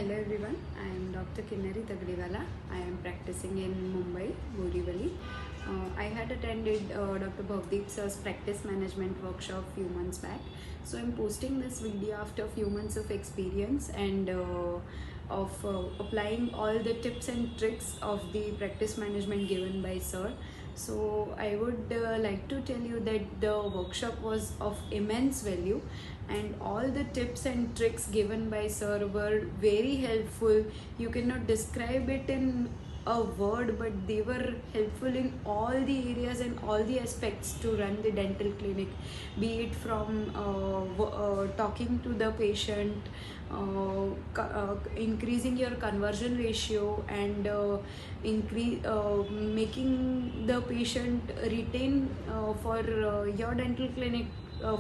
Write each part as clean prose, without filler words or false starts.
Hello everyone, I am Dr. Kinnari Tagdiwala. I am practicing in Mumbai, Borivali. I had attended Dr. Bhavdeep sir's practice management workshop few months back. So I'm posting this video after few months of experience and of applying all the tips and tricks of the practice management given by sir. So I would like to tell you that the workshop was of immense value and all the tips and tricks given by sir were very helpful. You cannot describe it in a word, but they were helpful in all the areas and all the aspects to run the dental clinic, be it from talking to the patient, increasing your conversion ratio, and making the patient retain for your dental clinic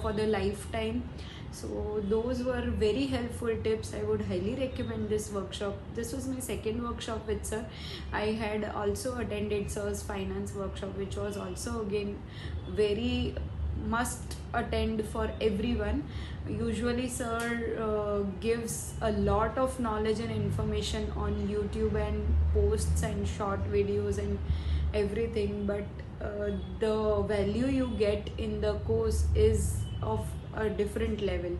for the lifetime. So those were very helpful tips. I would highly recommend this workshop. This was my second workshop with sir. I had also attended sir's finance workshop, which was also again very must attend for everyone. Usually sir gives a lot of knowledge and information on YouTube and posts and short videos and everything, but the value you get in the course is of a different level.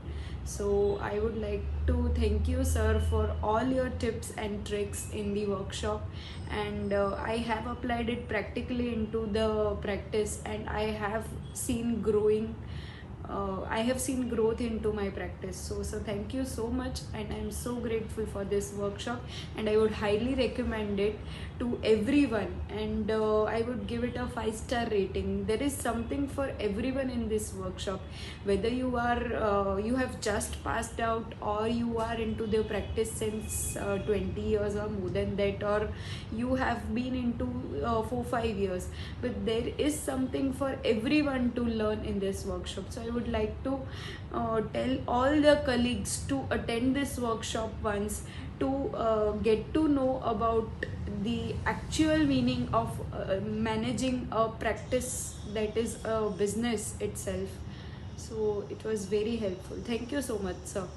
So I would like to thank you sir for all your tips and tricks in the workshop, and I have applied it practically into the practice, and I have seen growth into my practice. So thank you so much, and I'm so grateful for this workshop, and I would highly recommend it to everyone, and I would give it a 5-star rating. There is something for everyone in this workshop, whether you have just passed out, or you are into the practice since 20 years or more than that, or you have been into 4-5 years, but there is something for everyone to learn in this workshop. So I would like to tell all the colleagues to attend this workshop once, to get to know about the actual meaning of managing a practice that is a business itself. So it was very helpful. Thank you so much sir.